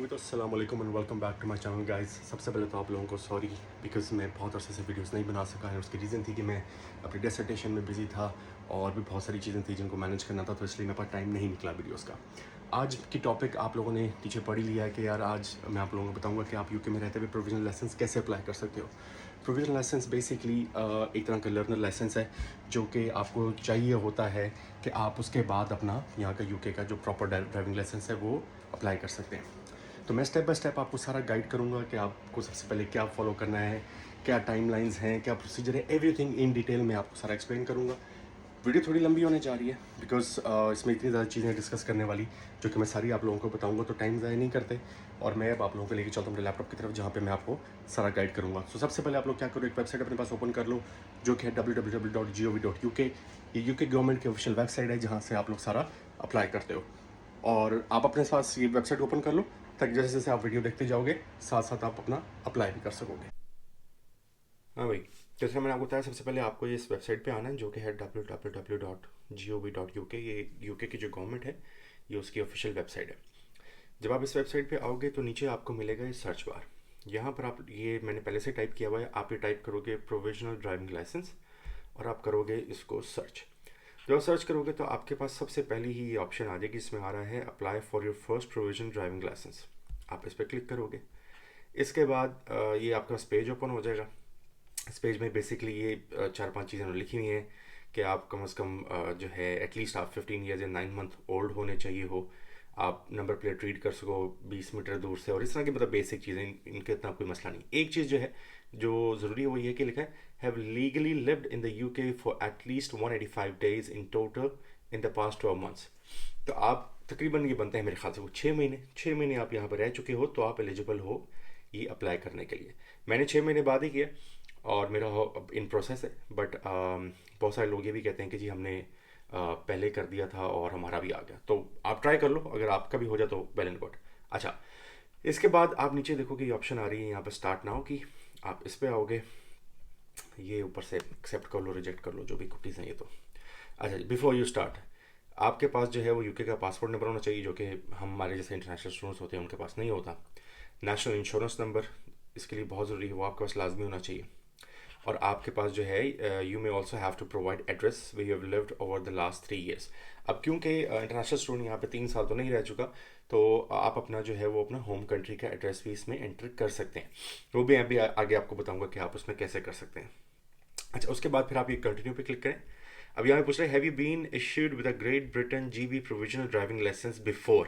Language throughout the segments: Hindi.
में तो अस्सलाम वालेकुम and welcome back to my channel guys. सबसे पहले तो आप लोगों को सॉरी बिकॉज मैं बहुत अरसे से वीडियोस नहीं बना सका है। उसकी रीज़न थी कि मैं अपनी डिसर्टेशन में बिज़ी था और भी बहुत सारी चीज़ें थी जिनको मैनेज करना था, तो इसलिए मेरे पास टाइम नहीं निकला वीडियोस का। आज की टॉपिक आप लोगों ने नीचे पढ़ ही लिया है कि यार आज मैं आप लोगों को बताऊंगा कि आप यूके में रहते हुए प्रोविजनल लाइसेंस कैसे अप्लाई कर सकते हो। प्रोविजनल लाइसेंस बेसिकली एक तरह का लर्नर लाइसेंस है जो कि आपको चाहिए होता है कि आप उसके बाद अपना यहाँ का यूके का जो प्रॉपर ड्राइविंग लाइसेंस है वो अप्लाई कर सकते हैं। तो मैं स्टेप बाय स्टेप आपको सारा गाइड करूँगा कि आपको सबसे पहले क्या फॉलो करना है, क्या टाइमलाइंस हैं, क्या प्रोसीजर है, एवरीथिंग इन डिटेल में आपको सारा एक्सप्लेन करूँगा। वीडियो थोड़ी लंबी होने जा रही है बिकॉज इसमें इतनी ज़्यादा चीज़ें डिस्कस करने वाली जो कि मैं सारी आप लोगों को बताऊंगा, तो टाइम ज़ाया नहीं करते। और मैं अब आप लोगों को लेके चलता हूँ अपने लैपटॉप की तरफ जहाँ पे मैं आपको सारा गाइड करूँगा। सो सबसे पहले आप लोग क्या करो, एक वेबसाइट अपने पास ओपन कर लो जो कि है www.gov.uk। ये यूके गवर्नमेंट की ऑफिशियल वेबसाइट है जहाँ से आप लोग सारा अप्लाई करते हो। और आप अपने पास ये वेबसाइट ओपन कर लो ताकि जैसे जैसे आप वीडियो देखते जाओगे साथ साथ आप अपना अप्लाई भी कर सकोगे। हाँ भाई, जैसे मैंने आपको बताया सबसे पहले आपको ये इस वेबसाइट पे आना है जो कि है www.gov.uk। ये यूके की जो गवर्नमेंट है ये उसकी ऑफिशियल वेबसाइट है। जब आप इस वेबसाइट पे आओगे तो नीचे आपको मिलेगा ये सर्च बार। यहाँ पर आप ये मैंने पहले से टाइप किया हुआ है, आप ये टाइप करोगे प्रोविजनल ड्राइविंग लाइसेंस और आप करोगे इसको सर्च। जब आप सर्च करोगे तो आपके पास सबसे पहले ही ये ऑप्शन आ जाएगी, इसमें आ रहा है apply for your first provisional driving licence. आप इस पर क्लिक करोगे। इसके बाद ये आपके पास पेज ओपन हो जाएगा। इस पेज में बेसिकली ये चार पांच चीज़ें लिखी हुई हैं कि आप कम से कम जो है एटलीस्ट आप 15 ईयर्स या 9 मंथ ओल्ड होने चाहिए हो, आप नंबर प्लेट रीड कर सको 20 मीटर दूर से, और इस तरह की मतलब बेसिक चीज़ें इनके इतना कोई मसला नहीं। एक चीज़ जो है जो ज़रूरी है वो ये कि लिखा है have legally lived in the UK for at least 185 days in total in the past 12 months. तो आप तकरीबन ये बनते हैं मेरे ख्याल से वो 6 महीने आप यहाँ पर रह चुके हो तो आप एलिजिबल हो ये अप्लाई करने के लिए। मैंने 6 महीने बाद ही किया और मेरा इन प्रोसेस है, बट बहुत सारे लोग ये भी कहते हैं कि जी हमने पहले कर दिया था और हमारा भी आ गया। तो आप ट्राई कर लो, अगर आपका भी हो जाए तो वेल एंड गुड। अच्छा, इसके बाद आप नीचे देखो कि ये ऑप्शन आ रही है यहाँ पर स्टार्ट नाउ की, आप इस पर आओगे। ये ऊपर से एक्सेप्ट कर लो रिजेक्ट कर लो जो भी कुकीज़ हैं ये तो। अच्छा, बिफोर यू स्टार्ट आपके पास जो है वो यूके का पासपोर्ट नंबर होना चाहिए जो कि हमारे जैसे इंटरनेशनल स्टूडेंट्स होते हैं उनके पास नहीं होता। नेशनल इंश्योरेंस नंबर इसके लिए बहुत ज़रूरी है, वो आपके पास लाजमी होना चाहिए। और आपके पास जो है you may also have to provide address way you have lived over the last 3 years. अब क्योंकि इंटरनेशनल स्टूडेंट यहाँ पे 3 साल तो नहीं रह चुका, तो आप अपना जो है वो अपना होम कंट्री का एड्रेस भी इसमें एंटर कर सकते हैं। वो भी अभी आगे आपको बताऊंगा कि आप उसमें कैसे कर सकते हैं। अच्छा, उसके बाद फिर आप ये कंटिन्यू पे क्लिक करें। अब यहाँ पे पूछ रहे हैं have you been issued with a Great Britain GB provisional driving licence before.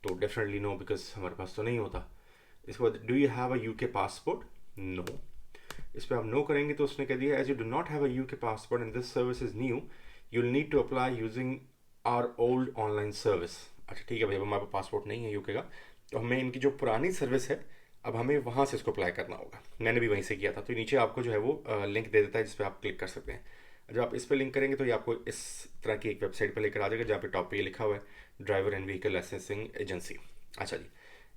तो डेफिनेटली नो बिकॉज हमारे पास तो नहीं होता। इसके बाद do you have a UK passport, no. इस पर आप नो करेंगे तो उसने कह दिया as you do not have a UK passport and this service is new you will need to apply using our old online service. अच्छा ठीक है भाई, अब हमारे पास पासपोर्ट नहीं है यूके का, तो हमें इनकी जो पुरानी सर्विस है अब हमें वहाँ से इसको अप्लाई करना होगा। मैंने भी वहीं से किया था। तो नीचे आपको जो है वो लिंक दे देता है जिस पर आप क्लिक कर सकते हैं। जब आप इस पर लिंक करेंगे तो ये आपको इस तरह की एक वेबसाइट पर लेकर आ जाएगा जहाँ पे टॉप पे ये लिखा हुआ है driver and vehicle licensing agency. अच्छा जी,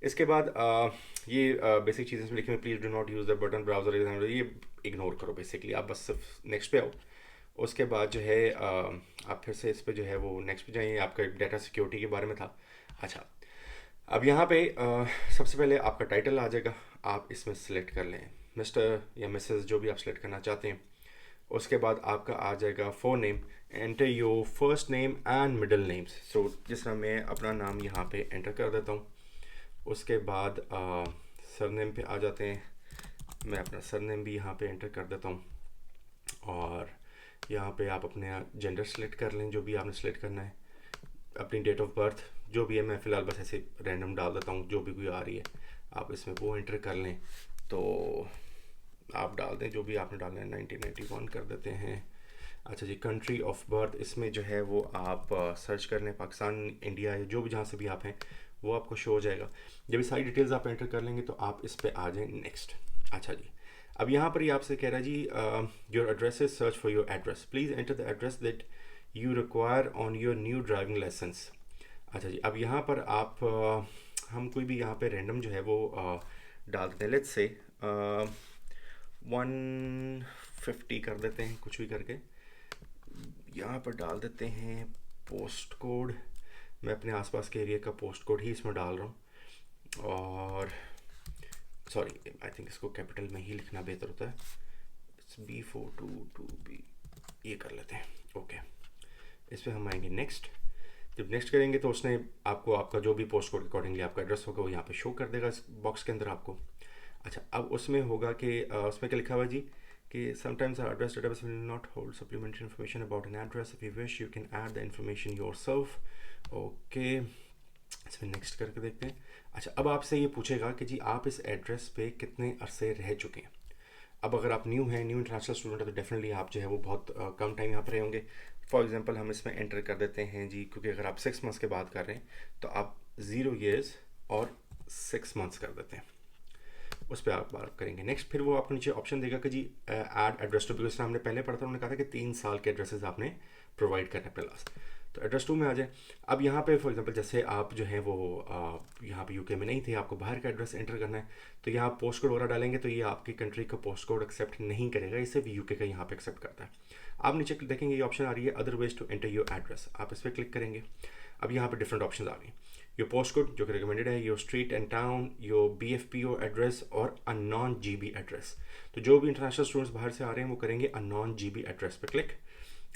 इसके बाद ये बेसिक चीज़ें इसमें लिखी हुई please do not use the button browser, ये इग्नोर करो बेसिकली। आप बस सिर्फ नेक्स्ट पे आओ। उसके बाद जो है आप फिर से इस पे जो है वो नेक्स्ट पे जाइए, आपका डाटा सिक्योरिटी के बारे में था। अच्छा, अब यहाँ पे सबसे पहले आपका टाइटल आ जाएगा, आप इसमें सेलेक्ट कर लें मिस्टर या मिसेस जो भी आप सेलेक्ट करना चाहते हैं। उसके बाद आपका आ जाएगा forename, enter your first name and middle names. So जिस तरह मैं अपना नाम यहाँ पे एंटर कर देता हूँ। उसके बाद सरनेम पे आ जाते हैं, मैं अपना सरनेम भी यहाँ पे एंटर कर देता हूँ। और यहाँ पे आप अपने जेंडर सेलेक्ट कर लें जो भी आपने सेलेक्ट करना है। अपनी डेट ऑफ बर्थ जो भी है, मैं फ़िलहाल बस ऐसे रैंडम डाल देता हूँ जो भी कोई आ रही है, आप इसमें वो एंटर कर लें। तो आप डाल दें जो भी आपने डालना है, 1991 कर देते हैं। अच्छा जी, कंट्री ऑफ बर्थ इसमें जो है वो आप सर्च कर लें पाकिस्तान, इंडिया या जो भी जहाँ से भी आप हैं वो आपको शो हो जाएगा। जब ये सारी डिटेल्स आप एंटर कर लेंगे तो आप इस पर आ जाएँ नेक्स्ट। अच्छा जी, अब यहाँ पर ये आपसे कह रहा है जी your address is search for your address, please enter the address that you require on your new driving license. अच्छा जी, अब यहाँ पर आप हम कोई भी यहाँ पे रैंडम जो है वो डाल देते हैं। लेट्स से 150 कर देते हैं कुछ भी करके। यहाँ पर डाल देते हैं पोस्ट कोड, मैं अपने आसपास के एरिया का पोस्ट कोड ही इसमें डाल रहा हूँ। और सॉरी, आई थिंक इसको कैपिटल में ही लिखना बेहतर होता है। इट्स B42 2B, ये कर लेते हैं। ओके, इस पर हम आएंगे नेक्स्ट। जब नेक्स्ट करेंगे तो उसने आपको आपका जो भी पोस्ट कोड अकॉर्डिंगली आपका एड्रेस होगा वो यहाँ पे शो कर देगा इस बॉक्स के अंदर आपको। अच्छा, अब उसमें होगा कि उसमें क्या लिखा हुआ है जी कि sometimes our address database will not hold supplementary information about an address, if you wish you can add the information yourself. Okay, इसमें नेक्स्ट करके देखते हैं। अच्छा, अब आपसे ये पूछेगा कि जी आप इस एड्रेस पे कितने अरसे रह चुके हैं। अब अगर आप न्यू हैं, न्यू इंटरनेशनल स्टूडेंट है, तो डेफिनेटली आप जो है वो बहुत कम टाइम यहाँ पर रहे होंगे। फॉर एग्जांपल हम इसमें एंटर कर देते हैं जी, क्योंकि अगर आप 6 मंथ्स के बाद कर रहे हैं तो आप 0 years और 6 मंथ्स कर देते हैं। उस पर आप बात करेंगे नेक्स्ट। फिर वो आपको नीचे ऑप्शन देगा कि जी ऐड एड्रेस टू, बिकॉज हमने पहले पढ़ा था, उन्होंने कहा था कि 3 साल के एड्रेसेस आपने प्रोवाइड करना है प्लस। तो एड्रेस 2 में आ जाए। अब यहाँ पे फॉर एग्जांपल जैसे आप जो है वो यहाँ पे यूके में नहीं थे, आपको बाहर का एड्रेस एंटर करना है, तो यहाँ पोस्ट कोड वगैरह डालेंगे तो ये आपकी कंट्री का पोस्ट कोड एक्सेप्ट नहीं करेगा, इसे भी यूके का यहाँ पे एक्सेप्ट करता है। आप नीचे देखेंगे ये ऑप्शन आ रही है other ways to enter your address, आप इस पर क्लिक करेंगे। अब यहाँ पे डिफरेंट ऑप्शन आ गई। योर पोस्ट कोड जो कि रिकमेंडेड है, your street and town, your BFPO address और अ नॉन GB एड्रेस। तो जो भी इंटरनेशनल स्टूडेंट्स बाहर से आ रहे हैं वो करेंगे अ नॉन GB एड्रेस पे क्लिक,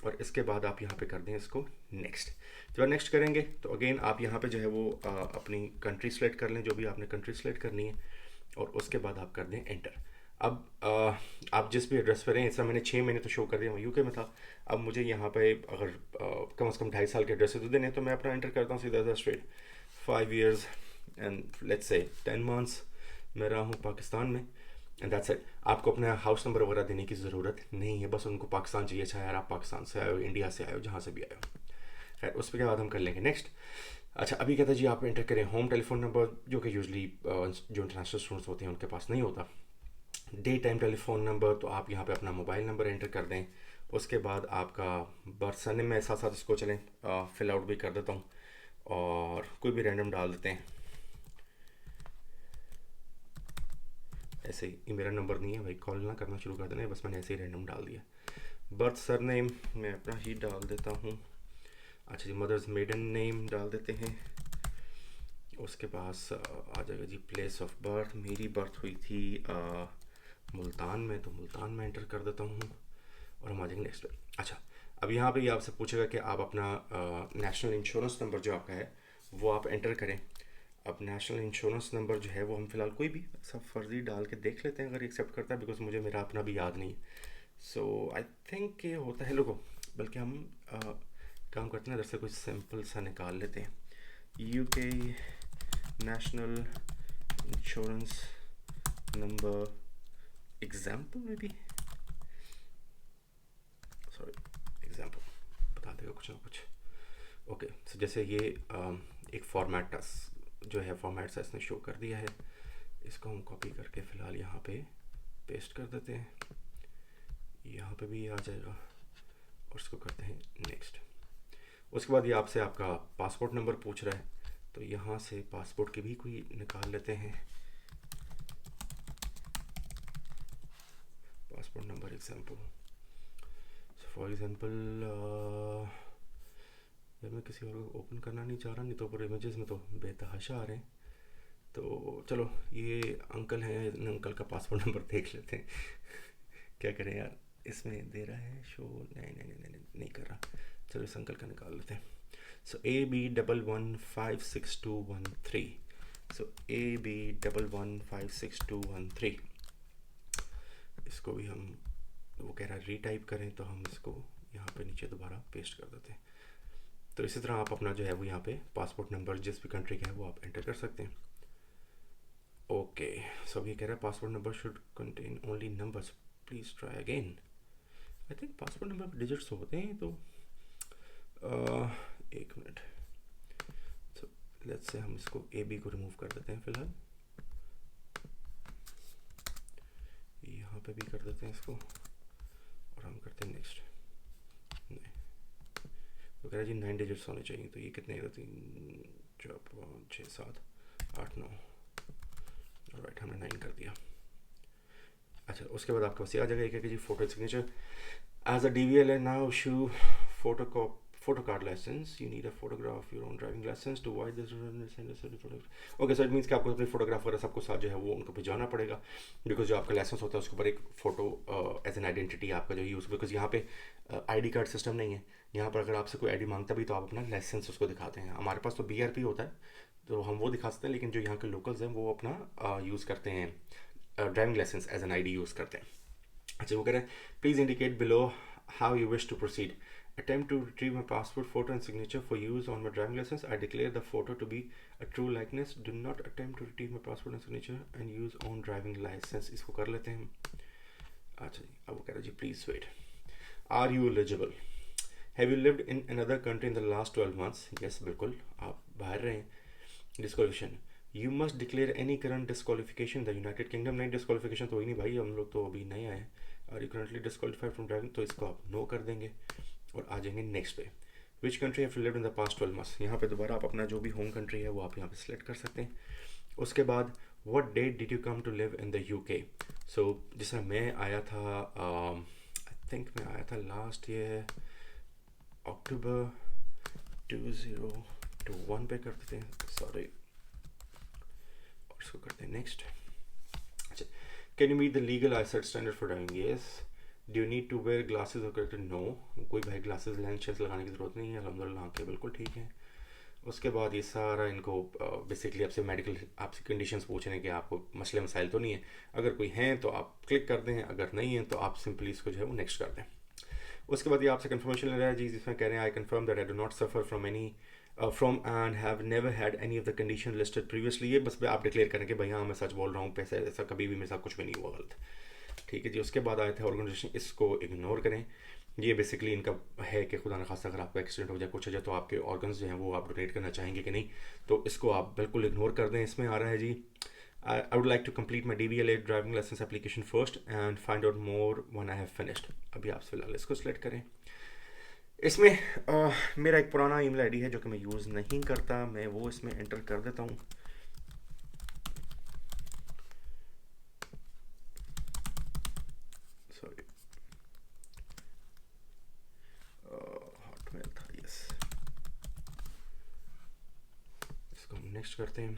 और इसके बाद आप यहाँ पे कर दें इसको नेक्स्ट। जब नेक्स्ट करेंगे तो अगेन आप यहाँ पे जो है वो अपनी कंट्री सेलेक्ट कर लें, जो भी आपने कंट्री सेलेक्ट करनी है, और उसके बाद आप कर दें एंटर। अब आप जिस भी एड्रेस पर हैं, ऐसा मैंने 6 महीने तो शो कर दिया, मैं यूके में था। अब मुझे यहाँ पे अगर कम से कम 2.5 साल के एड्रेस तो देने, तो मैं अपना एंटर करता हूँ सीधा straight 5 years and let's say 10 months मैं रहा हूँ पाकिस्तान में, एंड दैट्स इट। आपको अपना हाउस नंबर वगैरह देने की ज़रूरत नहीं है, बस उनको पाकिस्तान चाहिए। अच्छा यार, आप पाकिस्तान से आए हो, इंडिया से आए हो, जहाँ से भी आए हो, खैर उस पर के बाद हम कर लेंगे नेक्स्ट। अच्छा, अभी कहता है जी आप एंटर करें होम टेलीफोन नंबर, जो कि यूजली जो इंटरनेशनल स्टूडेंट्स होते हैं उनके पास नहीं होता। डे टाइम टेलीफोन नंबर, तो आप यहाँ पे अपना मोबाइल नंबर एंटर कर दें। उसके बाद आपका बर्थ सरनेम में साथ साथ इसको चलें फिल आउट भी कर देता हूँ, और कोई भी रैंडम डाल देते हैं। ऐसे ही, ये मेरा नंबर नहीं है भाई, कॉल ना करना शुरू कर देना, बस मैंने ऐसे ही रैंडम डाल दिया। बर्थ सरनेम मैं अपना ही डाल देता हूँ। अच्छा जी, मदर्स मेडन नेम डाल देते हैं। उसके पास आ जाएगा जी प्लेस ऑफ बर्थ, मेरी बर्थ हुई थी मुल्तान में, तो मुल्तान में एंटर कर देता हूँ, और हम आ जाएंगे नेक्स्ट पे। अच्छा, अब यहाँ पे ये आपसे पूछेगा कि आप अपना नेशनल इंश्योरेंस नंबर जो आपका है वो आप एंटर करें। अब नेशनल इंश्योरेंस नंबर जो है वो हम फिलहाल कोई भी सब फर्जी डाल के देख लेते हैं अगर एक्सेप्ट करता है, बिकॉज मुझे मेरा अपना भी याद नहीं है। सो आई थिंक ये होता है लोगों, बल्कि हम काम करते हैं इधर से कुछ सिंपल सा निकाल लेते हैं। UK national insurance number example में भी, सॉरी एग्जाम्पल बता देगा कुछ ना कुछ। ओके, सो जैसे ये एक फॉर्मेट जो है फॉर्मेट सा इसने शो कर दिया है, इसको हम कॉपी करके फ़िलहाल यहाँ पे पेस्ट कर देते हैं, यहाँ पे भी आ जाएगा, और इसको करते हैं नेक्स्ट। उसके बाद ये आपसे आपका पासपोर्ट नंबर पूछ रहा है, तो यहाँ से पासपोर्ट की भी कोई निकाल लेते हैं। Passport number example, for example जब मैं किसी और को ओपन करना नहीं चाह रहा, नहीं तो ऊपर इमेजेस में तो बेतहाशा आ रहे हैं, तो चलो ये अंकल हैं, इन अंकल का पासपोर्ट नंबर देख लेते हैं। क्या करें यार, इसमें दे रहा है शो, नहीं कर रहा, चलो इस अंकल का निकाल लेते हैं। सो AB11562113, सो AB11562113, इसको भी हम, वो कह रहा है रीटाइप करें, तो हम इसको यहाँ पे नीचे दोबारा पेस्ट कर देते हैं। तो इसी तरह आप अपना जो है वो यहाँ पे पासपोर्ट नंबर जिस भी कंट्री का है वो आप एंटर कर सकते हैं। ओके, सो ये कह रहा है passport number should contain only numbers, please try again. I think passport number digits होते हैं, तो एक मिनट। सो लेट्स से हम इसको AB को रिमूव कर देते हैं फ़िलहाल, यहाँ पे भी कर देते हैं इसको, और हम करते हैं नेक्स्ट। नहीं, तो कह रहा है जी 9 डिजिट्स होने चाहिए, तो ये कितने, 3 4 5 6 7 8 9, राइट, हमने 9 कर दिया। अच्छा, उसके बाद आपके पास ये आ जाएगा कि जी photo signature as a DVL है now issue photo card license, you need a photograph your own driving license to avoid this. Okay, so it means कि आपको अपनी फोटोग्राफ वगैरह सबको साथ जो है वो उनको भिजवाना पड़ेगा, बिकॉज जो आपका लाइसेंस होता है उसके ऊपर एक फ़ोटो एज एन आइडेंटिटी आपका जो यूज़, बिकॉज यहाँ पे आईडी कार्ड सिस्टम नहीं है। यहाँ पर अगर आपसे कोई आईडी मांगता भी तो आप अपना लाइसेंस उसको दिखाते हैं। हमारे पास तो BRP होता है तो हम वो दिखा सकते हैं, लेकिन जो यहाँ के लोकल्स हैं वो अपना यूज़ करते हैं driving licence as an ID use करते हैं। अच्छा, वो कह रहे हैं please indicate below how you wish to proceed. Attempt to retrieve my passport photo and signature for use on my driving license. I declare the photo to be a true likeness. Do not attempt to retrieve my passport and signature and use on driving license. इसको कर लेते हैं। अच्छा जी, अब वो कह रहा जी please wait. Are you eligible? Have you lived in another country in the last 12 months? Yes, बिल्कुल, आप बाहर रहे हैं। Disqualification. You must declare any current disqualification in the United Kingdom. नहीं, disqualification तो ही नहीं भाई, हम लोग तो अभी नए आए हैं। Are you currently disqualified from driving? तो इसको आप नो कर देंगे और आ जाएंगे नेक्स्ट पे। Which country have you lived in the past 12 months? यहाँ पे दोबारा आप अपना जो भी होम कंट्री है वो आप यहाँ पे सिलेक्ट कर सकते हैं। उसके बाद what date did you come to live in the UK? So जिस तरह मैं आया था, I think मैं आया था लास्ट ईयर अक्टूबर 2021 पे करते थे, सॉरी, और इसको करते हैं नेक्स्ट। अच्छा, can you meet the legal eyesight standard for driving? Yes. Do you need to wear glasses और करेक्ट? नो, कोई भाई ग्लासेस लेंसेस लगाने की ज़रूरत नहीं है, अल्हम्दुलिल्लाह आंखें बिल्कुल ठीक है। उसके बाद ये सारा इनको बेसिकली आपसे मेडिकल आपसे कंडीशंस पूछने के आपको मसले मसाइल तो नहीं है, अगर कोई हैं तो आप क्लिक कर दें, अगर नहीं है तो आप सिंपली इसको जो है वो नेक्स्ट कर दें। उसके बाद ये आपसे कंफर्मेशन ले रहा है जी, जिसमें कह रहे हैं I confirm that I do not suffer from any from and have never had any of the condition listed previously. ये बस आप डिक्लेयर करें कि भाई हाँ मैं सच बोल रहा हूँ, पैसे ऐसा कभी भी मेरे साथ कुछ भी नहीं हुआ गलत, ठीक है जी। उसके बाद आए थे ऑर्गेनाइजेशन, इसको इग्नोर करें। ये बेसिकली इनका है कि खुदा न खास्ता अगर आपका एक्सीडेंट हो जाए, कुछ हो जाए, तो आपके ऑर्गन्स जो हैं वो आप डोनेट करना चाहेंगे कि नहीं, तो इसको आप बिल्कुल इग्नोर कर दें। इसमें आ रहा है जी I would like to complete my DVLA driving license application first and find out more when I have finished. अभी आप फिलहाल इसको सिलेक्ट करें। इसमें मेरा एक पुराना ईमेल आईडी है जो कि मैं यूज़ नहीं करता, मैं वो इसमें एंटर कर देता हूँ। सॉरी, हॉटमेल था, यस। इसको हम नेक्स्ट करते हैं।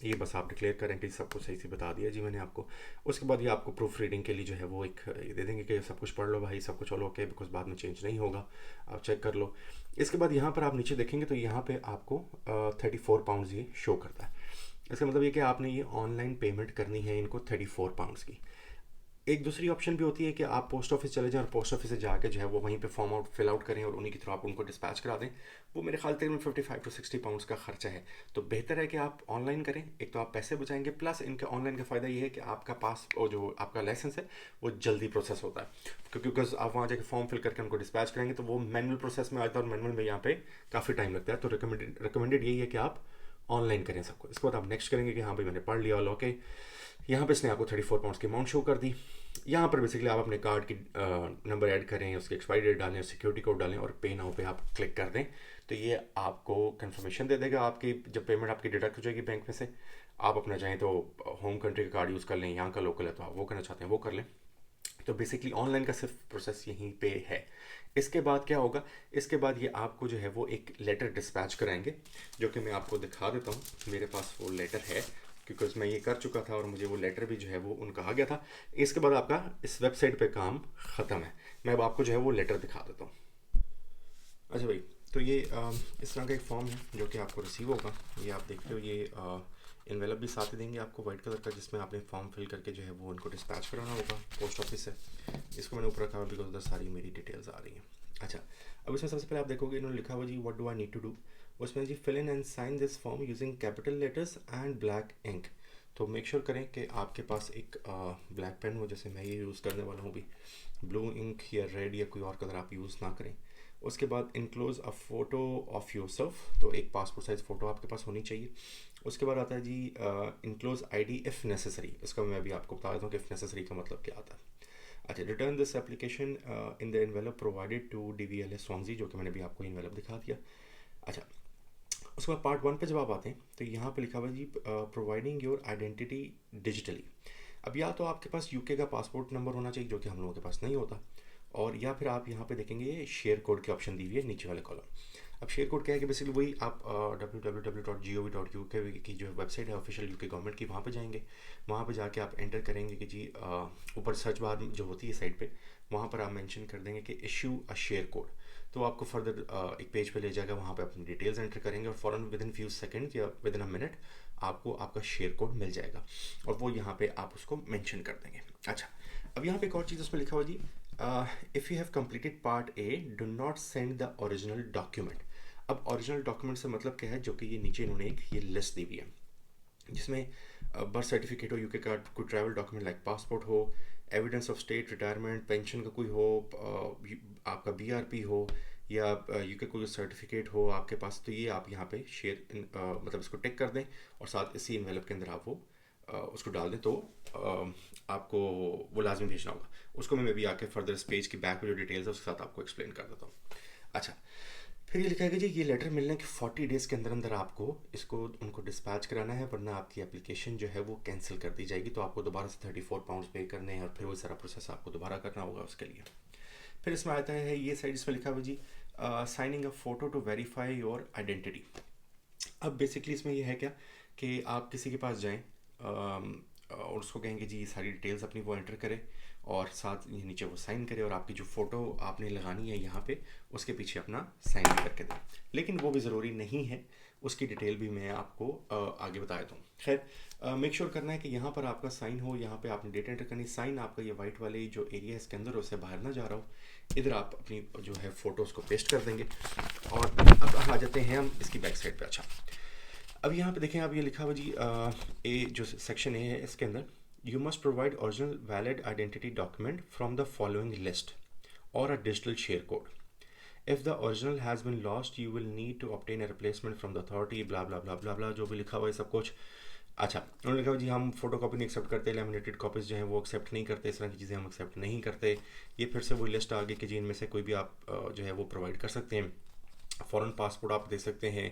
ये बस आप डिक्लेयर करें कि सब कुछ सही से बता दिया जी मैंने आपको। उसके बाद ये आपको प्रूफ रीडिंग के लिए जो है वो एक ये दे देंगे कि सब कुछ पढ़ लो भाई, सब कुछ ऑल ओके, बिकॉज बाद में चेंज नहीं होगा, आप चेक कर लो। इसके बाद यहाँ पर आप नीचे देखेंगे तो यहाँ पे आपको 34 पाउंड्स ये शो करता है। इसका मतलब ये कि आपने ये ऑनलाइन पेमेंट करनी है इनको 34 पाउंड्स की। एक दूसरी ऑप्शन भी होती है कि आप पोस्ट ऑफिस चले जाएं और पोस्ट ऑफिस से जाके जो है वो वहीं पे फॉर्म आउट फिल आउट करें और उन्हीं की तरह आप उनको डिस्पैच करा दें। वो मेरे ख्याल तक 55 to 60 पाउंड्स का खर्चा है, तो बेहतर है कि आप ऑनलाइन करें। एक तो आप पैसे बचाएंगे, प्लस इनका ऑनलाइन का फ़ायदा ये है कि आपका पास और जो आपका लाइसेंस है वो जल्दी प्रोसेस होता है, क्योंकि बिकॉज आप वहाँ जाकर फॉर्म फिल करके उनको डिस्पैच करेंगे तो वो मैनुअल प्रोसेस में आता है और मैनुअल में यहाँ पे काफ़ी टाइम लगता है। तो रिकमेंडेड यही है कि आप ऑनलाइन करें सबको। इसके बाद आप नेक्स्ट करेंगे कि हाँ भाई मैंने पढ़ लिया ऑल ओके। यहाँ पे इसने आपको 34 पाउंड्स की अमाउंट शो कर दी। यहाँ पर बेसिकली आप अपने कार्ड की नंबर ऐड करें, उसकी एक्सपायरी डेट डालें, सिक्योरिटी कोड डालें और पे नाउ पे आप क्लिक कर दें, तो ये आपको कंफर्मेशन दे देगा आपकी जब पेमेंट आपकी डिडक्ट हो जाएगी बैंक में से। आप अपना चाहें तो होम कंट्री का कार्ड यूज़ कर लें, यहाँ का लोकल है तो आप वो करना चाहते हैं वो कर लें। तो बेसिकली ऑनलाइन का सिर्फ प्रोसेस यहीं पे है। इसके बाद क्या होगा, इसके बाद ये आपको जो है वो एक लेटर डिस्पैच कराएंगे, जो कि मैं आपको दिखा देता हूँ। मेरे पास वो लेटर है क्योंकि मैं ये कर चुका था और मुझे वो लेटर भी जो है वो उनका आ गया था। इसके बाद आपका इस वेबसाइट पे काम ख़त्म है। मैं अब आपको जो है वो लेटर दिखा देता हूँ। अच्छा भाई, तो ये इस तरह का एक फॉर्म है जो कि आपको रिसीव होगा। ये आप देखते हो, ये इन्वेलप भी साथ ही देंगे आपको वाइट कलर का, जिसमें आपने फॉर्म फिल करके जो है वो उनको डिस्पैच कराना होगा पोस्ट ऑफिस से। इसको मैंने ऊपर रखा बिकॉज उधर सारी मेरी डिटेल्स आ रही हैं। अच्छा, अब इसमें सबसे पहले आप देखोगे इन्होंने लिखा हुआ जी what do I need to do. उसमें जी fill in and sign this form using capital letters and black ink. तो मेक श्योर करें कि आपके पास एक ब्लैक पेन हो, जैसे मैं ये यूज़ करने वाला हूँ भी। ब्लू इंक या रेड या कोई और कलर आप यूज़ ना करें। उसके बाद enclose a photo of your self, तो एक पासपोर्ट साइज़ फ़ोटो आपके पास होनी चाहिए। उसके बाद आता है जी इनक्लोज आईडी इफ़ नेसेसरी। इसका मैं अभी आपको बता देता हूँ कि इफ़ नेसेसरी का मतलब क्या आता है। अच्छा, return this application in the envelope provided to DVLA Swansea, जो कि मैंने भी आपको एनवेलप दिखा दिया। अच्छा, उसके बाद पार्ट 1 पे जब आप आते हैं तो यहाँ पे लिखा हुआ है जी प्रोवाइडिंग योर आइडेंटिटी डिजिटली। अब या तो आपके पास UK का पासपोर्ट नंबर होना चाहिए, जो कि हम लोगों के पास नहीं होता। और या फिर आप यहाँ पे देखेंगे शेयर कोड की ऑप्शन दी हुई है नीचे वाले कॉलम। अब शेयर कोड क्या है कि बेसिकली वही आप www.gov.uk की जो वेबसाइट है ऑफिशियल यूके गवर्नमेंट की, वहाँ पे जाएंगे। वहाँ पे जाके आप एंटर करेंगे कि जी ऊपर सर्च बार जो होती है साइड पे, वहाँ पर आप मेंशन कर देंगे कि इशू अ शेयर कोड। तो आपको फर्दर एक पेज पे ले जाएगा, वहाँ पे अपनी डिटेल्स एंटर करेंगे और फ़ौरन विद इन फ्यू सेकंड या विद इन अ मिनट आपको आपका शेयर कोड मिल जाएगा और वो यहाँ पे आप उसको मेंशन कर देंगे। अच्छा, अब यहाँ पे एक और चीज़ उसमें लिखा हुआ जी, if you have completed part A do not send the original document. अब ओरिजिनल डॉक्यूमेंट से मतलब क्या है, जो कि ये नीचे इन्होंने एक ये लिस्ट दी हुई है जिसमें बर्थ सर्टिफिकेट हो, यूके का कोई ट्रैवल डॉक्यूमेंट लाइक पासपोर्ट हो, evidence of state retirement, pension का कोई हो, आपका बीआरपी हो, या यूके कोई सर्टिफिकेट हो आपके पास, तो ये आप यहाँ पे शेयर मतलब इसको टिक कर दें और साथ इसी इन्वेलप के अंदर आप वो उसको डाल दें, तो आपको वो लाजमी भेजना होगा। उसको मैं भी आके फर्दर इस पेज की बैक में जो डिटेल्स है उसके साथ आपको एक्सप्लेन कर देता हूँ। अच्छा, फिर ये लिखा है कि जी ये लेटर मिलने के 40 डेज़ के अंदर अंदर आपको इसको उनको डिस्पैच कराना है, वरना आपकी एप्लीकेशन जो है वो कैंसिल कर दी जाएगी। तो आपको दोबारा से 34 पाउंड्स पे करने हैं और फिर वो सारा प्रोसेस आपको दोबारा करना होगा उसके लिए। फिर इसमें आता है ये साइड, इसमें लिखा हुआ जी signing a photo to verify your identity. अब बेसिकली इसमें ये है क्या कि आप किसी के पास जाएं और उसको कहेंगे जी ये सारी डिटेल्स अपनी वो एंटर करें और साथ ये नीचे वो साइन करे और आपकी जो फ़ोटो आपने लगानी है यहाँ पे उसके पीछे अपना साइन भी करके दें। लेकिन वो भी ज़रूरी नहीं है, उसकी डिटेल भी मैं आपको आगे बता देता हूँ। खैर मेक श्योर करना है कि यहाँ पर आपका साइन हो, यहाँ पे आपने डेट एंटर करनी, साइन आपका ये वाइट वाले जो एरिया है इसके अंदर उससे बाहर ना जा रहा हो। इधर आप अपनी जो है फ़ोटोज़ को पेस्ट कर देंगे और अब आ जाते हैं हम इसकी बैक साइड पर। अच्छा, अब यहाँ पे देखें, आप ये लिखा हुआ जी ए जो सेक्शन ए है इसके अंदर, you must provide original valid identity document from the following list और a digital share code. If the original has been lost you will need to obtain a replacement from the authority, blah blah blah blah blah, जो भी लिखा हुआ है सब कुछ। अच्छा, उन्होंने लिखा हुआ जी हम फोटो कॉपी नहीं एक्सेप्ट करते, लेमिनेटेड कॉपीज़ जो हैं वो एक्सेप्ट नहीं करते, इस तरह की चीज़ें हम एक्सेप्ट नहीं करते। ये फिर से वही लिस्ट आ गई कि जी इनमें से कोई भी आप जो है वो प्रोवाइड कर सकते हैं। फ़ॉरेन पासपोर्ट आप दे सकते हैं,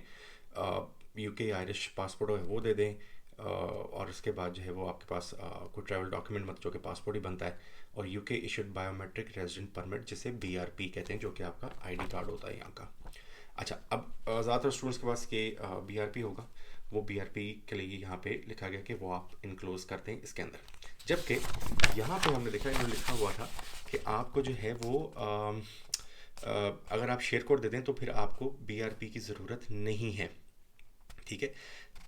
यूके आयरिश पासपोर्ट है वो दे दें, और उसके बाद जो है वो आपके पास कोई ट्रैवल डॉक्यूमेंट मतलब जो कि पासपोर्ट ही बनता है, और UK issued biometric resident permit जिसे बीआरपी कहते हैं, जो कि आपका आईडी कार्ड होता है यहाँ का। अच्छा, अब ज़्यादातर स्टूडेंट्स के पास ये बीआरपी होगा, वो बीआरपी के लिए यहाँ पे लिखा गया कि वो आप इनक्लोज करते हैं इसके अंदर। जबकि यहाँ पे हमने देखा है, लिखा हुआ था कि आपको जो है वो अगर आप शेयर कोड दे दें तो फिर आपको बीआरपी की ज़रूरत नहीं है। ठीक है,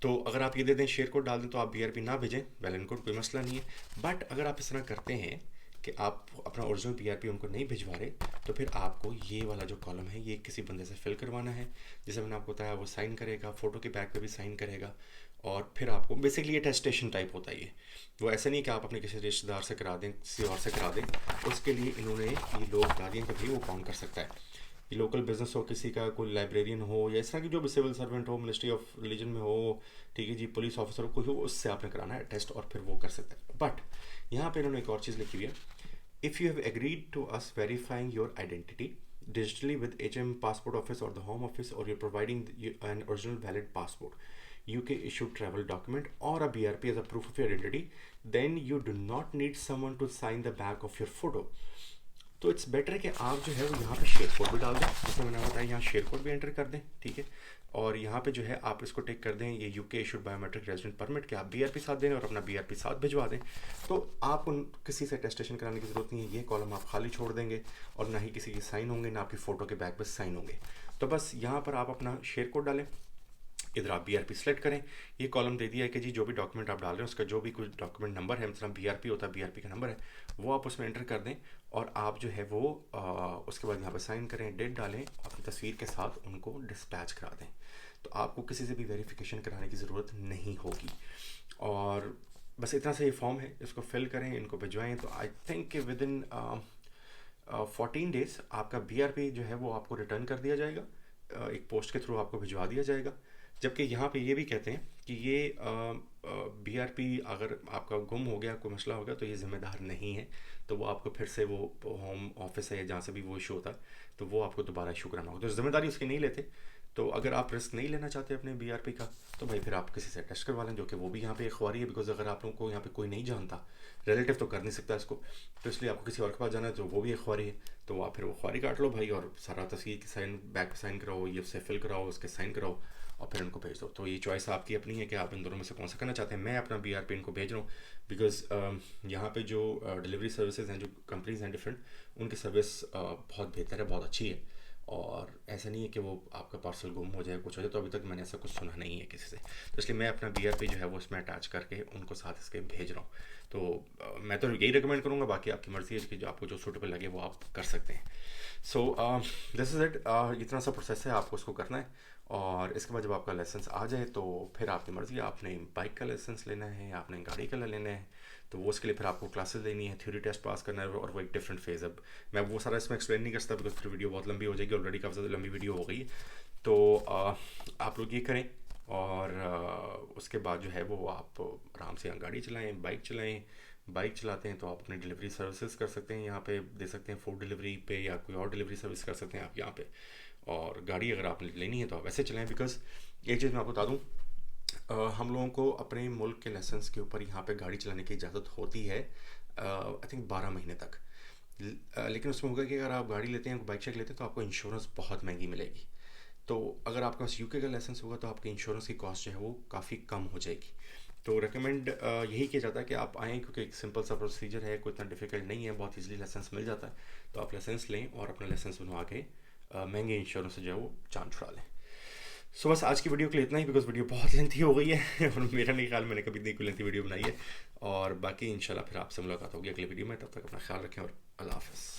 तो अगर आप ये दे दें, शेयर कोड डाल दें, तो आप बीआरपी ना भेजें, वेल एंड गुड, कोई मसला नहीं है। बट अगर आप इस तरह करते हैं कि आप अपना ओरिजिनल बीआरपी उनको नहीं भिजवा रहे, तो फिर आपको ये वाला जो कॉलम है ये किसी बंदे से फिल करवाना है, जैसे मैंने आपको बताया वो साइन करेगा, फ़ोटो के बैक पे भी साइन करेगा, और फिर आपको बेसिकली ये टेस्टेशन टाइप होता है। ये वो ऐसा नहीं कि आप अपने किसी रिश्तेदार से करा दें, किसी और से करा दें, उसके लिए इन्होंने ये लोग बता दिए कि भाई वो कौन कर सकता है। ये लोकल बिजनेस हो, किसी का कोई लाइब्रेरियन हो, या इस तरह की जो भी सिविल सर्वेंट हो, मिनिस्ट्री ऑफ रिलीजन में हो, ठीक है जी, पुलिस ऑफिसर हो, कोई हो, उससे आपने कराना है टेस्ट और फिर वो कर सकता है। बट यहाँ पे इन्होंने एक और चीज़ लिखी हुई है, if you have agreed to us verifying your identity digitally with HM passport office or the home office, or you're providing an original valid passport, UK issued travel document or a BRP as a proof of your identity, then you do not need someone to sign the back of your photo. तो इट्स बेटर कि आप जो है वो यहाँ पे शेयर कोड भी डाल दें, जैसे मैंने बताया यहाँ शेयर कोड भी एंटर कर दें, ठीक है, और यहाँ पे जो है आप इसको टिक कर दें ये UK issued biometric resident permit के आप बीआरपी साथ दें और अपना बीआरपी साथ भिजवा दें। तो आपको किसी से अटेस्टेशन कराने की ज़रूरत नहीं है, ये कॉलम आप खाली छोड़ देंगे और ना ही किसी के साइन होंगे, ना आपकी फ़ोटो के बैक पर साइन होंगे। तो बस यहाँ पर आप अपना शेयर कोड डालें, इधर आप बीआरपी सेलेक्ट करें, ये कॉलम दे दिया है कि जी जो भी डॉक्यूमेंट आप डाल रहे हैं उसका जो भी कुछ डॉक्यूमेंट नंबर है, मतलब बीआरपी होता है, बीआरपी का नंबर है, वो आप उसमें एंटर कर दें और आप जो है वो उसके बाद यहाँ पर साइन करें, डेट डालें, अपनी तस्वीर के साथ उनको डिस्पैच करा दें। तो आपको किसी से भी वेरिफिकेशन कराने की ज़रूरत नहीं होगी। और बस इतना सा ये फॉर्म है, इसको फिल करें, इनको भिजवाएँ, तो आई थिंक कि विद इन 14 डेज़ आपका बीआरपी जो है वो आपको रिटर्न कर दिया जाएगा, एक पोस्ट के थ्रू आपको भिजवा दिया जाएगा। जबकि यहाँ पे ये भी कहते हैं कि ये बीआरपी अगर आपका गुम हो गया, कोई मसला हो गया, तो ये ज़िम्मेदार नहीं है, तो वो आपको फिर से वो होम ऑफिस है या जहाँ से भी वो इशू होता है तो वो आपको दोबारा इशू कराना होगा, तो ज़िम्मेदारी उसकी नहीं लेते। तो अगर आप रिस्क नहीं लेना चाहते अपने बीआरपी का, तो भाई फिर आप किसी से टेस्ट करवा लें, जो कि वो भी यहाँ पे एक ख्वारी है। बिकॉज अगर आप लोगों को यहाँ पे कोई नहीं जानता, रिलेटिव तो कर नहीं सकता इसको, तो इसलिए आपको किसी और के पास जाना है, तो वो भी एक ख्वारी है। तो आप फिर वो ख्वारी काट लो भाई, और सारा तस्वीर की साइन बैक पे साइन कराओ, ये उससे फिल कराओ, उसके साइन कराओ, और फिर उनको भेज दो। तो ये चॉइस आपकी अपनी है कि आप इन दोनों में से कौन सा करना चाहते हैं। मैं अपना बीआरपी इनको भेज रहा हूँ, बिकॉज यहाँ पे जो डिलीवरी सर्विसेज हैं, जो कंपनीज हैं डिफरेंट, उनकी सर्विस बहुत बेहतर है, बहुत अच्छी है। और ऐसा नहीं है कि वो आपका पार्सल गुम हो जाए, कुछ हो जाए, तो अभी तक मैंने ऐसा कुछ सुना नहीं है किसी से। तो इसलिए मैं अपना बीआरपी जो है वो इसमें अटैच करके उनको साथ इसके भेज रहा हूँ। तो मैं तो यही रिकमेंड करूँगा, बाकी आपकी मर्ज़ी है कि जो आपको जो सूटेबल लगे वो आप कर सकते हैं। So this is it. इतना सा प्रोसेस है, आपको उसको करना है। और इसके बाद जब आपका लाइसेंस आ जाए तो फिर आपकी मर्ज़ी है, आपने बाइक का लाइसेंस लेना है या आपने गाड़ी का लेना है। तो वो उसके लिए फिर आपको क्लासेस लेनी है, थ्योरी टेस्ट पास करना है, और वो एक डिफरेंट फेज़। अब मैं वो सारा इसमें एक्सप्लेन नहीं कर सकता, बिकॉज फिर वीडियो बहुत लंबी हो जाएगी, ऑलरेडी काफ़ी ज़्यादा लंबी वीडियो हो गई है। तो आप लोग ये करें, और उसके बाद जो है वो आप आराम से यहाँ गाड़ी चलाएँ, बाइक चलाएँ। बाइक चलाते हैं तो आप अपनी डिलीवरी सर्विसेज कर सकते हैं, यहाँ पे दे सकते हैं फूड डिलीवरी पे, या कोई और डिलीवरी सर्विस कर सकते हैं आप यहाँ पे। और गाड़ी अगर आपने लेनी है तो आप वैसे चलाएं। बिकॉज एक चीज़ मैं आपको बता दूँ, हम लोगों को अपने मुल्क के लाइसेंस के ऊपर यहाँ पे गाड़ी चलाने की इजाज़त होती है आई थिंक 12 महीने तक। लेकिन उसमें होगा कि अगर आप गाड़ी लेते हैं, बाइक शेक लेते हैं, तो आपको इंश्योरेंस बहुत महंगी मिलेगी। तो अगर आपके पास यूके का लाइसेंस होगा तो आपके इंश्योरेंस की कॉस्ट जो है वो काफ़ी कम हो जाएगी। तो रेकमेंड यही किया जाता है कि आप आएँ, क्योंकि एक सिंपल सा प्रोसीजर है, कोई इतना डिफिकल्ट नहीं है, बहुत इजीली लाइसेंस मिल जाता है। तो आप लाइसेंस लें और अपना लाइसेंस बनवा के महंगे इंश्योरेंस से जो है वो जान छुड़ा लें। सो बस आज की वीडियो के लिए इतना ही, बिकॉज वीडियो बहुत लेंथी हो गई है और मेरा नहीं ख्याल मैंने कभी इतनी कोई लेंथी वीडियो बनाई है। और बाकी इंशाल्लाह फिर आपसे मुलाकात होगी अगली वीडियो में। तब तक अपना ख्याल रखें और अल्लाह हाफ़िज़।